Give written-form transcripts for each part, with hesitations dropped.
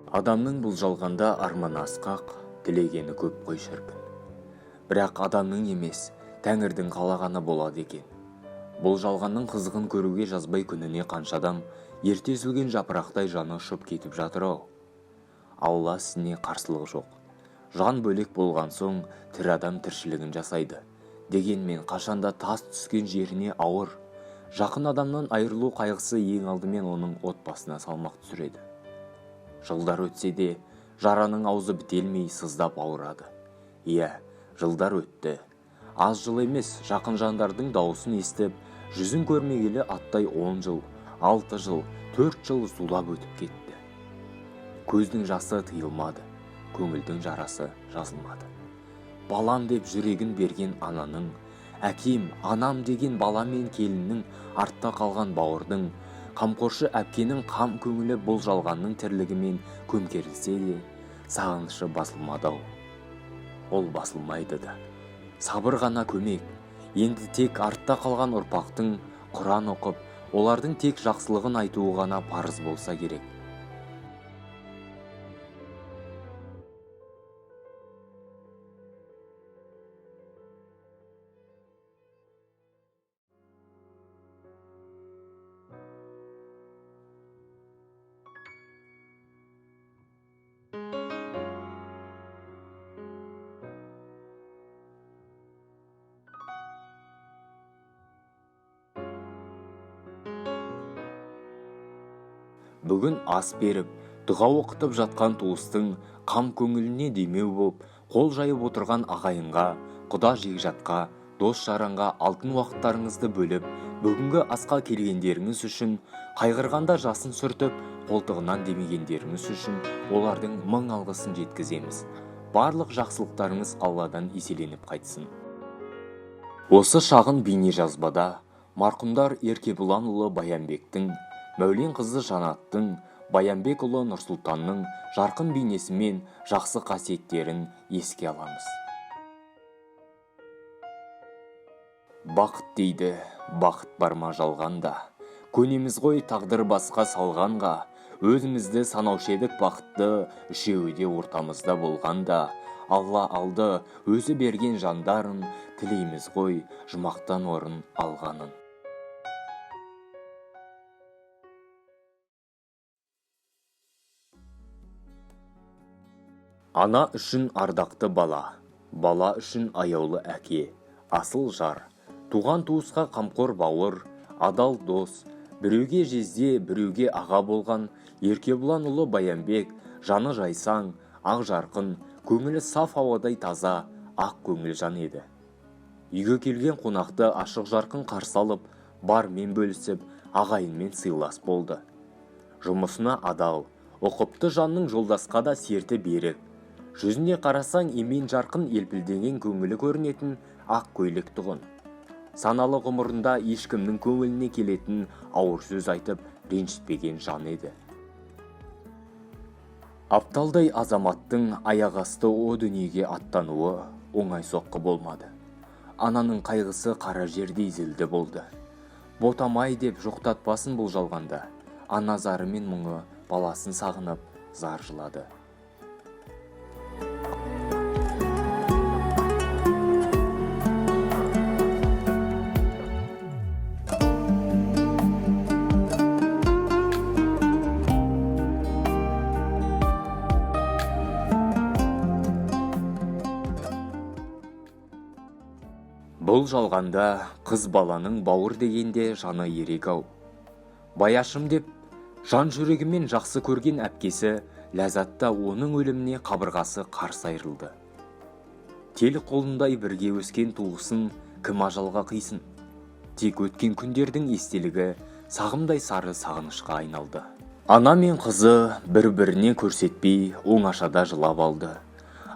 Адамның бұл жалғанда арманы асқақ, тілегені көп қой шіркін. Бірақ адамның емес, Тәңірдің қалағаны болады екен. Бұл жалғанның қызығын көруге жазбай күніне қанша адам ерте үзілген жапырақтай жаны ұшып кетіп жатыр-ау. Алла ісіне қарсылық жоқ. Жан бөлек болған соң тірі адам тіршілігін жасайды. Дегенмен қашанда тас түскен жеріне ауыр. Жақын адамнан айырылу қайғысы ең алдымен оның отбасына салмақ түсіреді. Жылдар өтсе де, жараның аузы бітелмей сыздап ауырады. Иә, жылдар өтті. Аз жыл емес, жақын жандардың дауысын естіп, жүзін көрмегелі аттай 10 жыл, 6 жыл, 4 жыл зулап өтіп кетті. Көздің жасы тыйылмады, көңілдің жарасы жазылмады. Балам деп жүрегін берген ананың, әкем, анам деген бала мен келіннің, артта қалған бауырдың, қамқоршы әпкенің қам көңілі бұл жалғанның тірлігімен көмкерілсе де, сағынышы басылмады-ау. Ол басылмайды да. Сабыр ғана көмек. Енді тек артта қалған ұрпақтың Құран оқып, олардың тек жақсылығын айтуы ғана парыз болса керек. Бүгін ас беріп, дұға оқытып жатқан туыстың қам көңіліне демеу боп, қол жайып отырған ағайынға, құда жекжатқа, дос жаранға алтын уақыттарыңызды бөліп, бүгінгі асқа келгендеріңіз үшін, қайғырғанда жасын сүртіп, қолтығынан демегендеріңіз үшін олардың мың алғысын жеткіземіз. Барлық жақсылықтарыңыз Алладан еселеніп қайтсын. Осы шағын бейне жазбада марқұмдар Еркебұланұлы Баянбектің, Мәулен қызы Жанаттың, Баянбекұлы Нұрсұлтанның жарқын бейнесі мен жақсы қасиеттерін еске аламыз. Бақыт дейді, бақыт бар ма жалғанда, көнеміз ғой тағдыр басқа салғанға, өзімізді санаушы едік бақытты, үшеуі де ортамызда болғанда, Алла алды, өзі берген жандарын, тілейміз ғой жұмақтан орын алғанын. Ана үшін ардақты бала, бала үшін аяулы әке, асыл жар, туған туысқа қамқор бауыр, адал дос, біреуге жезде, біреуге аға болған Еркебұланұлы Баянбек, жаны жайсаң, ақ жарқын, көңілі саф ауадай таза, ақ көңіл жан еді. Үйге келген қонақты ашық жарқын қарсы алып, бармен бөлісіп, ағайынмен сыйлас болды. Жұмысына адал, ұқыпты жанның жолдасқа да серті берік. Жүзіне қарасаң емен жарқын елпілдеген көңілі көрінетін ақ көйлек тұғын. Саналы ғұмырында ешкімнің көңіліне келетін ауыр сөз айтып ренжітпеген жан еді. Апталдай азаматтың аяқ асты о дүниеге аттануы оңай соққы болмады. Ананың қайғысы қара жердей зілді болды. Ботамай деп жоқтатпасын бұл жалғанда. Ана зары мен мұңы баласын сағынып зар жылады. Бұл жалғанда қыз баланың бауыр дегенде жаны ерек-ау. Баяшым деп жан жүрегімен жақсы көрген әпкесі Ләзатта оның өліміне қабырғасы қарсы айырылды. Тел қолындай бірге өскен туғысын кім ажалға қисын. Тек өткен күндердің естелігі сағымдай сары сағынышқа айналды. Ана мен қызы бір-біріне көрсетпей оңашада жылап алды.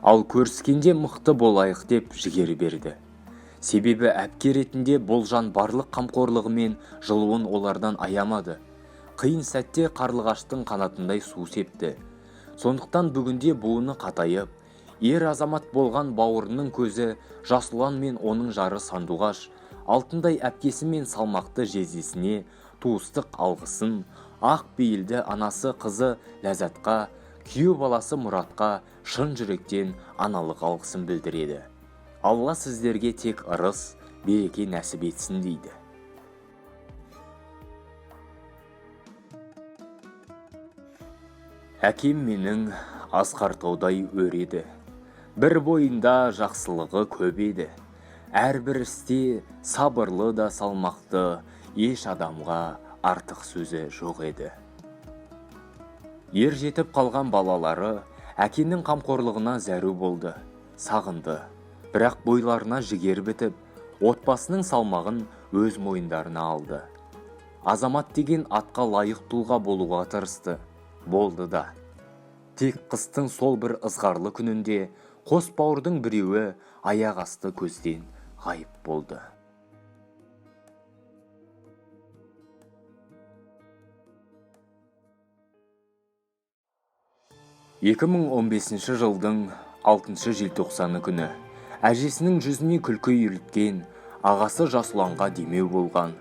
Ал көріскенде мықты болайық деп жігер берді. Себебі әпке ретінде бұл жан барлық қамқорлығымен жылуын олардан аямады. Қиын сәтте қарлығаштың қанатындай су септі. Сондықтан бүгінде буыны қатайып, ер азамат болған бауырының көзі Жасұлан мен оның жары Сандуғаш, алтындай әпкесі мен салмақты жездесіне туыстық алғысын, ақ бейілді анасы қызы Ләзатқа, күйеу баласы Мұратқа шын жүректен аналық алғысын білдіреді. Алла сіздерге тек ырыс, береке нәсіп етсін дейді. Әкем менің асқар таудай өреді, бір бойында жақсылығы көп еді. Әрбір істе сабырлы да салмақты, еш адамға артық сөзі жоқ еді. Ер жетіп қалған балалары әкенің қамқорлығына зәру болды, сағынды, бірақ бойларына жігер бітіп, отбасының салмағын өз мойындарына алды. Азамат деген атқа лайық тұлға болуға тырысты, болды да. Тек қыстың сол бір ызғарлы күнінде қос бауырдың біреуі аяқ асты көзден ғайып болды. жылдың 6 желтоқсаны күні әжесінің жүзіне күлкі үйірілткен, ағасы Жасұланға демеу болған,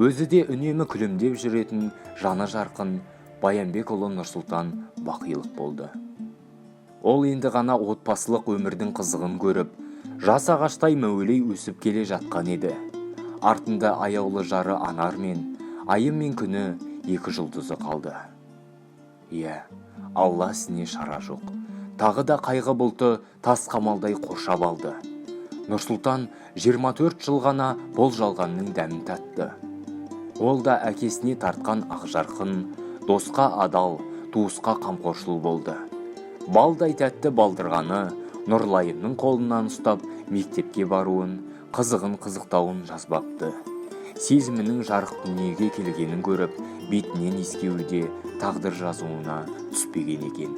өзі де үнемі күлімдеп жүретін жаны жарқын Баянбекұлы Нұрсұлтан бақилық болды. Ол енді ғана отбасылық өмірдің қызығын көріп, жас ағаштай мәуелей өсіп келе жатқан еді. Артында аяулы жары Анар мен айы мен күні 2 жұлдызы қалды. Иә, Алла ісіне шара жоқ. Тағы да қайғы бұлты тас қамалдай қоршап алды. Нұрсұлтан 24 жыл ғана бұл жалғанның дәмін татты. Ол да әкесіне тартқан ақ жарқын, досқа адал, туысқа қамқоршыл болды. Балдай тәтті балдырғаны Нұрлайымның қолынан ұстап мектепке баруын, қызығын қызықтауын жазбапты. Сезімінің жарық дүниеге келгенін көріп, бетінен иіскеуде тағдыр жазуына түспеген екен.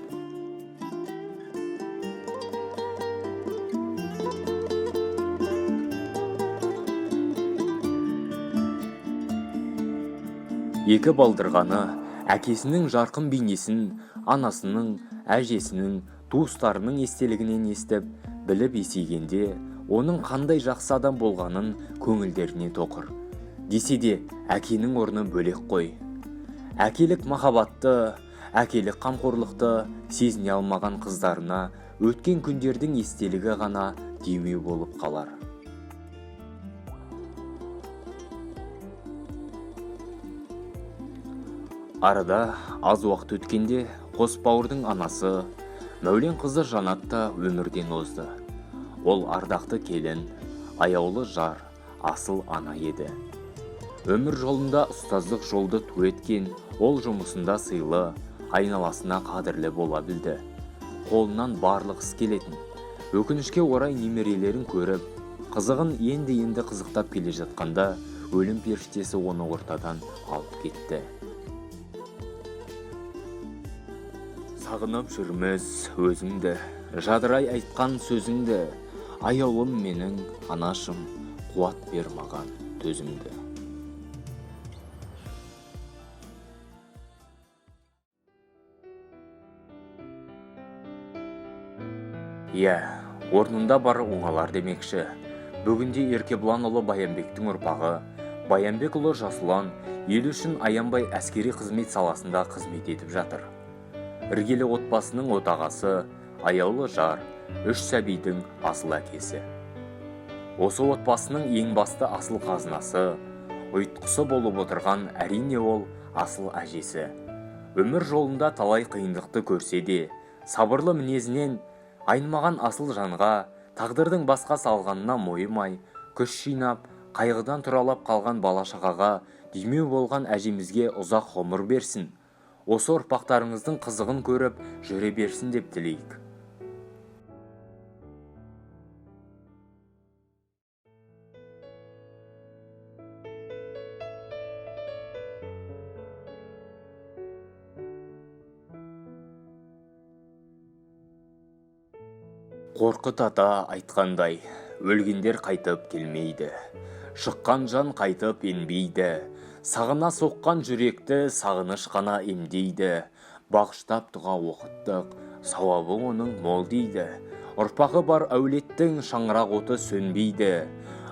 Екі балдырғаны әкесінің жарқын бейнесін анасының, әжесінің, туыстарының естелігінен естіп, біліп есейгенде, оның қандай жақсы адам болғанын көңілдеріне тоқыр. Десе де, әкенің орны бөлек қой. Әкелік махаббатты, әкелік қамқорлықты сезіне алмаған қыздарына өткен күндердің естелігі ғана демеу болып қалар. Арада аз уақыт өткенде қос бауырдың анасы, Мәулен қызы Жанат та өмірден озды. Ол ардақты келін, аяулы жар, асыл ана еді. Өмір жолында ұстаздық жолды ту еткен, ол жұмысында сыйлы, айналасына қадірлі бола білді. Қолынан барлық іс келетін. Өкінішке орай немерелерін көріп, қызығын енді қызықтап келе жатқанда, өлім періштесі оны ортадан алып кетті. Сағынып жүрміз өзіңді, жадырай айтқан сөзіңді, аяулым менің анашым, қуат бер маған төзімді. Иә, орнында бар оңалар демекші. Бүгінде Еркебұланұлы Баянбектің ұрпағы, Баянбекұлы Жасұлан ел үшін аянбай әскери қызмет саласында қызмет етіп жатыр. Іргелі отбасының отағасы, аяулы жар, 3 сәбидің асыл әкесі. Осы отбасының ең басты асыл қазынасы, ұйытқысы болып отырған әрине ол асыл әжесі. Өмір жолында талай қиындықты көрсе де, сабырлы мінезінен айнымаған асыл жанға, тағдырдың басқа салғанына мойымай, күш жинап, қайғыдан тұралап қалған бала-шағаға демеу болған әжемізге ұзақ ғұмыр берсін. Осы ұрпақтарыңыздың қызығын көріп жүре берсін деп тілейік. Қорқыт ата айтқандай, өлгендер қайтып келмейді. Шыққан жан қайтып енбейді. Сағына соққан жүректі сағыныш қана емдейді. Бағыштап дұға оқыттық, сауабы оның мол дейді. Ұрпағы бар әулеттің шаңырақ оты сөнбейді.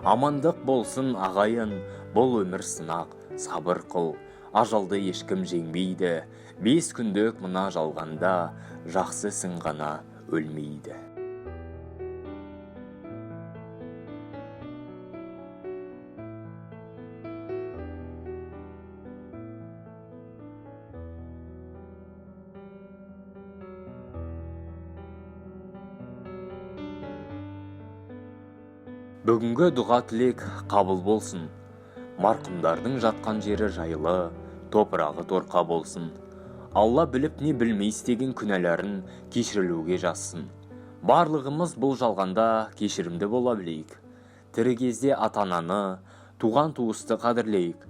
Амандық болсын ағайын, бұл өмір сынақ, сабыр қыл. Ажалды ешкім жеңбейді. 5 күндік мына жалғанда жақсы ісің ғана өлмейді. Бүгінгі дұға тілек қабыл болсын. Марқұмдардың жатқан жері жайлы, топырағы торқа болсын. Алла біліп не білмей істеген күнәларын кешірілуге жазсын. Барлығымыз бұл жалғанда кешірімді бола білейік. Тірі кезде ата-ананы, туған туысты қадірлейік.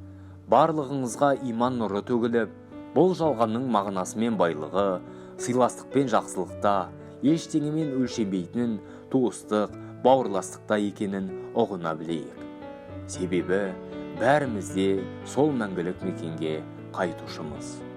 Барлығыңызға иман нұры төгіліп, бұл жалғанның мағынасы мен байлығы, сыйластық пен жақсылықта, ештеңемен өлшенбейтінін, туыстық, бауырластықта екенін ұғына білейік. Себебі бәріміз де сол мәңгілік мекенге қайтушымыз.